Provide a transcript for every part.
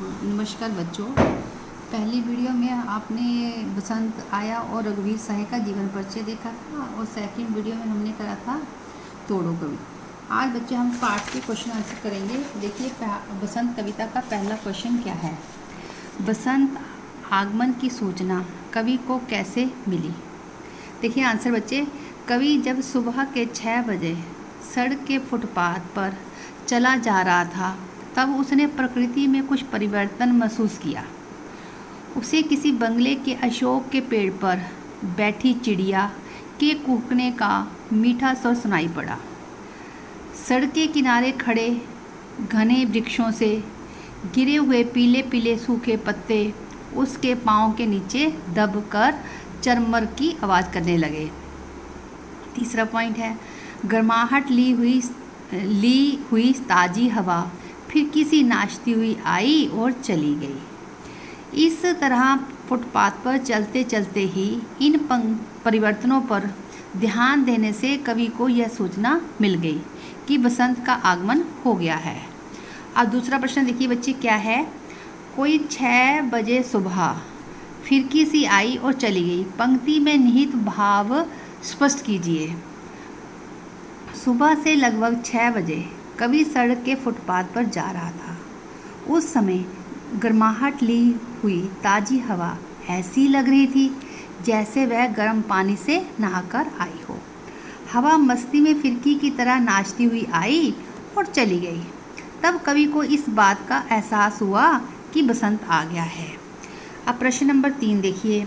नमस्कार बच्चों। पहली वीडियो में आपने बसंत आया और रघुवीर साहे का जीवन परिचय देखा था और सेकंड वीडियो में हमने करा था तोड़ो कवि। आज बच्चे हम पार्ट के क्वेश्चन आंसर करेंगे। देखिए बसंत कविता का पहला क्वेश्चन क्या है। बसंत आगमन की सूचना कवि को कैसे मिली। देखिए आंसर बच्चे, कवि जब सुबह के 6 बजे सड़क के फुटपाथ पर चला जा रहा था तब उसने प्रकृति में कुछ परिवर्तन महसूस किया। उसे किसी बंगले के अशोक के पेड़ पर बैठी चिड़िया के कूकने का मीठा स्वर सुनाई पड़ा। सड़क के किनारे खड़े घने वृक्षों से गिरे हुए पीले पीले सूखे पत्ते उसके पाँव के नीचे दबकर चरमर की आवाज़ करने लगे। तीसरा पॉइंट है, गर्माहट ली हुई ताज़ी हवा फिर किसी नाचती हुई आई और चली गई। इस तरह फुटपाथ पर चलते चलते ही इन परिवर्तनों पर ध्यान देने से कवि को यह सूचना मिल गई कि बसंत का आगमन हो गया है। अब दूसरा प्रश्न देखिए बच्चे क्या है। कोई 6 बजे सुबह फिर किसी आई और चली गई। पंक्ति में निहित भाव स्पष्ट कीजिए। सुबह से लगभग 6 बजे कवि सड़क के फुटपाथ पर जा रहा था। उस समय गर्माहट ली हुई ताज़ी हवा ऐसी लग रही थी जैसे वह गर्म पानी से नहाकर आई हो। हवा मस्ती में फिरकी की तरह नाचती हुई आई और चली गई। तब कवि को इस बात का एहसास हुआ कि बसंत आ गया है। अब प्रश्न नंबर 3 देखिए।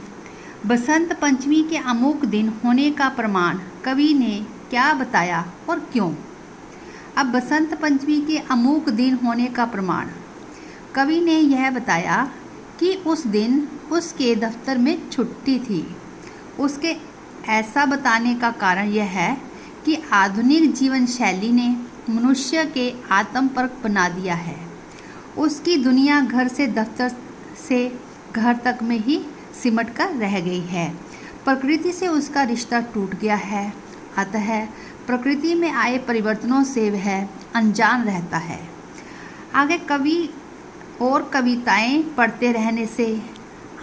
बसंत पंचमी के अमुक दिन होने का प्रमाण कवि ने क्या बताया और क्यों। अब बसंत पंचमी के अमुक दिन होने का प्रमाण कवि ने यह बताया कि उस दिन उसके दफ्तर में छुट्टी थी। उसके ऐसा बताने का कारण यह है कि आधुनिक जीवन शैली ने मनुष्य के आत्मपरक बना दिया है। उसकी दुनिया घर से दफ्तर से घर तक में ही सिमट कर रह गई है। प्रकृति से उसका रिश्ता टूट गया है। अतः प्रकृति में आए परिवर्तनों से वह अनजान रहता है। आगे कवि और कविताएं पढ़ते रहने से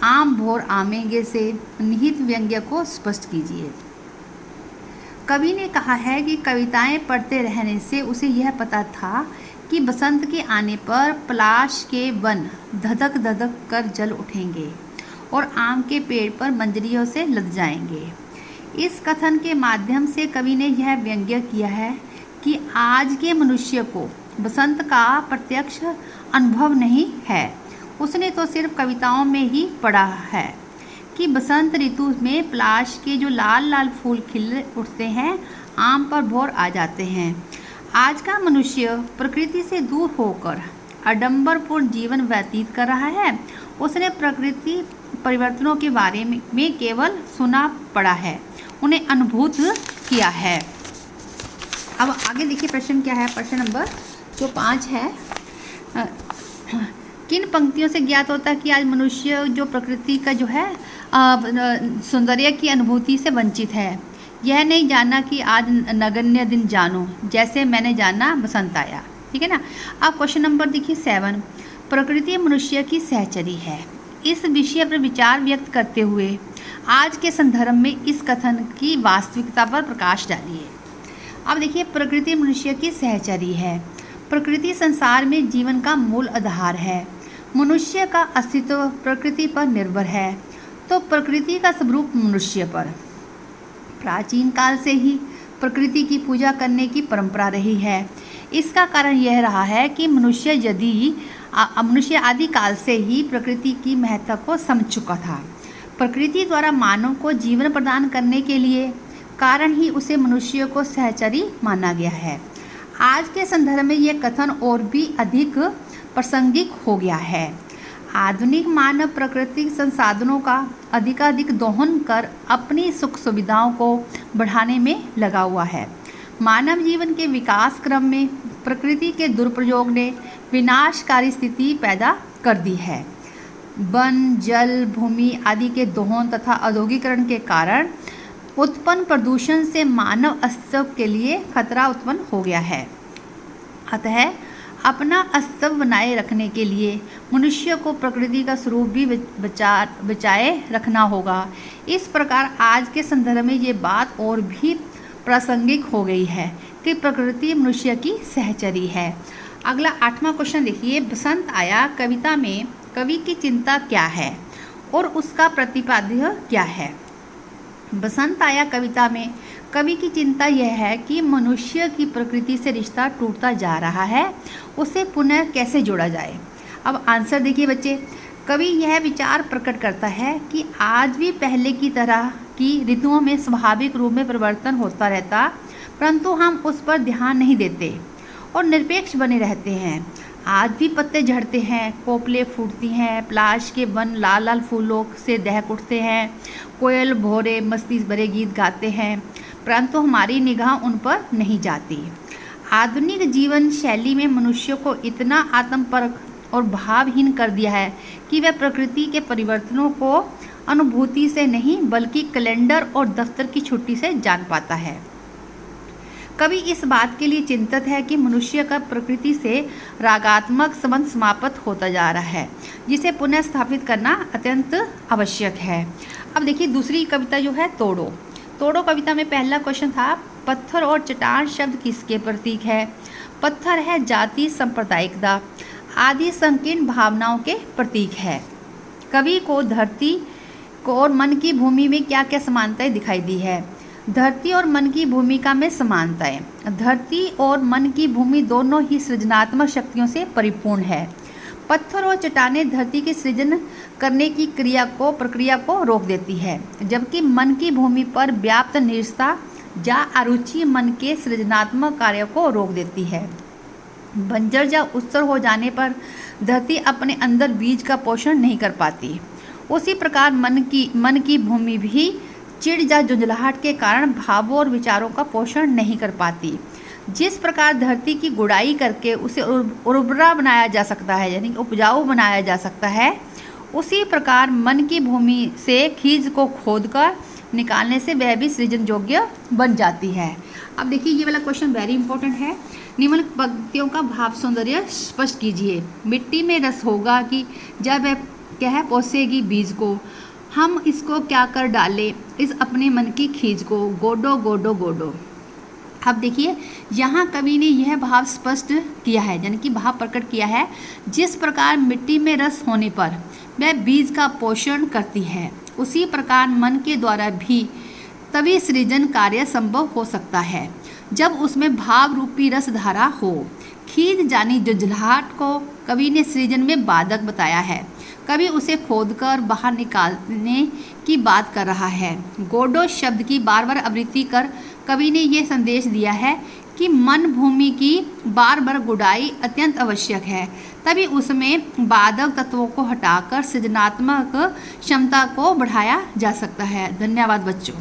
आम भोर आमेंगे से निहित व्यंग्य को स्पष्ट कीजिए। कवि ने कहा है कि कविताएं पढ़ते रहने से उसे यह पता था कि बसंत के आने पर पलाश के वन धधक धधक कर जल उठेंगे और आम के पेड़ पर मंजरियों से लद जाएंगे। इस कथन के माध्यम से कवि ने यह व्यंग्य किया है कि आज के मनुष्य को बसंत का प्रत्यक्ष अनुभव नहीं है। उसने तो सिर्फ कविताओं में ही पढ़ा है कि बसंत ऋतु में पलाश के जो लाल लाल फूल खिल उठते हैं, आम पर भोर आ जाते हैं। आज का मनुष्य प्रकृति से दूर होकर आडंबरपूर्ण जीवन व्यतीत कर रहा है। उसने प्रकृति परिवर्तनों के बारे में केवल सुना पड़ा है, उन्हें अनुभूत किया है। अब आगे देखिए प्रश्न क्या है। प्रश्न नंबर जो 5 है, किन पंक्तियों से ज्ञात होता है कि आज मनुष्य जो प्रकृति का जो है सौंदर्य की अनुभूति से वंचित है। यह नहीं जाना कि आज नगण्य दिन जानो, जैसे मैंने जाना बसंत आया। ठीक है ना। अब क्वेश्चन नंबर देखिए 7, प्रकृति मनुष्य की सहचरी है। इस विषय पर विचार व्यक्त करते हुए आज के संदर्भ में इस कथन की वास्तविकता पर प्रकाश डालिए। अब देखिए, प्रकृति मनुष्य की सहचरी है। प्रकृति संसार में जीवन का मूल आधार है। मनुष्य का अस्तित्व प्रकृति पर निर्भर है, तो प्रकृति का स्वरूप मनुष्य पर। प्राचीन काल से ही प्रकृति की पूजा करने की परंपरा रही है। इसका कारण यह रहा है कि मनुष्य आदि काल से ही प्रकृति की महत्ता को समझ चुका था। प्रकृति द्वारा मानव को जीवन प्रदान करने के लिए कारण ही उसे मनुष्य को सहचरी माना गया है। आज के संदर्भ में यह कथन और भी अधिक प्रासंगिक हो गया है। आधुनिक मानव प्राकृतिक संसाधनों का अधिकाधिक दोहन कर अपनी सुख सुविधाओं को बढ़ाने में लगा हुआ है। मानव जीवन के विकास क्रम में प्रकृति के दुरुपयोग ने विनाशकारी स्थिति पैदा कर दी है। वन, जल, भूमि आदि के दोहन तथा औद्योगिकरण के कारण उत्पन्न प्रदूषण से मानव अस्तित्व के लिए खतरा उत्पन्न हो गया है। अतः अपना अस्तित्व बनाए रखने के लिए मनुष्य को प्रकृति का स्वरूप भी बचाए रखना होगा। इस प्रकार आज के संदर्भ में ये बात और भी प्रासंगिक हो गई है कि प्रकृति मनुष्य की सहचरी है। अगला 8वां क्वेश्चन देखिए, बसंत आया कविता में कवि की चिंता क्या है और उसका प्रतिपाद्य क्या है। बसंत आया कविता में कवि की चिंता यह है कि मनुष्य की प्रकृति से रिश्ता टूटता जा रहा है, उसे पुनः कैसे जोड़ा जाए। अब आंसर देखिए बच्चे, कवि यह विचार प्रकट करता है कि आज भी पहले की तरह की ऋतुओं में स्वाभाविक रूप में परिवर्तन होता रहता, परंतु हम उस पर ध्यान नहीं देते और निरपेक्ष बने रहते हैं। आज भी पत्ते झड़ते हैं, कोपले फूटती हैं, पलाश के वन लाल लाल फूलों से दहक उठते हैं, कोयल भोरे मस्ती भरे गीत गाते हैं, परंतु हमारी निगाह उन पर नहीं जाती। आधुनिक जीवन शैली में मनुष्य को इतना आत्मपरक और भावहीन कर दिया है कि वह प्रकृति के परिवर्तनों को अनुभूति से नहीं बल्कि कैलेंडर और दफ्तर की छुट्टी से जान पाता है। कवि इस बात के लिए चिंतित है कि मनुष्य का प्रकृति से रागात्मक संबंध समाप्त होता जा रहा है, जिसे पुनः स्थापित करना अत्यंत आवश्यक है। अब देखिए दूसरी कविता जो है तोड़ो। तोड़ो कविता में पहला क्वेश्चन था, पत्थर और चट्टान शब्द किसके प्रतीक है। पत्थर है जाति सांप्रदायिकता आदि संकीर्ण भावनाओं के प्रतीक है। कवि को धरती को और मन की भूमि में क्या क्या समानताएं दिखाई दी है। धरती और मन की भूमिका में समानताएं। धरती और मन की भूमि दोनों ही सृजनात्मक शक्तियों से परिपूर्ण है। पत्थर और चट्टानें धरती के सृजन करने की प्रक्रिया को रोक देती है, जबकि मन की भूमि पर व्याप्त निरसता या अरुचि मन के सृजनात्मक कार्य को रोक देती है। बंजर या उत्सर हो जाने पर धरती अपने अंदर बीज का पोषण नहीं कर पाती। उसी प्रकार मन की भूमि भी चिड़ या झुंझलाहट के कारण भावों और विचारों का पोषण नहीं कर पाती। जिस प्रकार धरती की गुड़ाई करके उसे उर्वरा बनाया जा सकता है, यानी उपजाऊ बनाया जा सकता है, उसी प्रकार मन की भूमि से खींच को खोदकर निकालने से वह भी सृजन योग्य बन जाती है। अब देखिए ये वाला क्वेश्चन वेरी इंपॉर्टेंट है। निम्न पंक्तियों का भाव सौंदर्य स्पष्ट कीजिए। मिट्टी में रस होगा कि जब वह क्या पोसेगी बीज को, हम इसको क्या कर डाले इस अपने मन की खींच को, गोडो गोडो गोडो। अब देखिए यहाँ कवि ने यह भाव स्पष्ट किया है, यानी कि भाव प्रकट किया है, जिस प्रकार मिट्टी में रस होने पर वह बीज का पोषण करती है, उसी प्रकार मन के द्वारा भी तभी सृजन कार्य संभव हो सकता है जब उसमें भाव रूपी रस धारा हो। खींच जानी झुंझलाहट को कवि ने सृजन में बाधक बताया है। कवि उसे खोदकर बाहर निकालने की बात कर रहा है। गोडो शब्द की बार बार आवृत्ति कर कवि ने यह संदेश दिया है कि मन भूमि की बार बार गुड़ाई अत्यंत आवश्यक है, तभी उसमें बाधक तत्वों को हटाकर सृजनात्मक क्षमता को बढ़ाया जा सकता है। धन्यवाद बच्चों।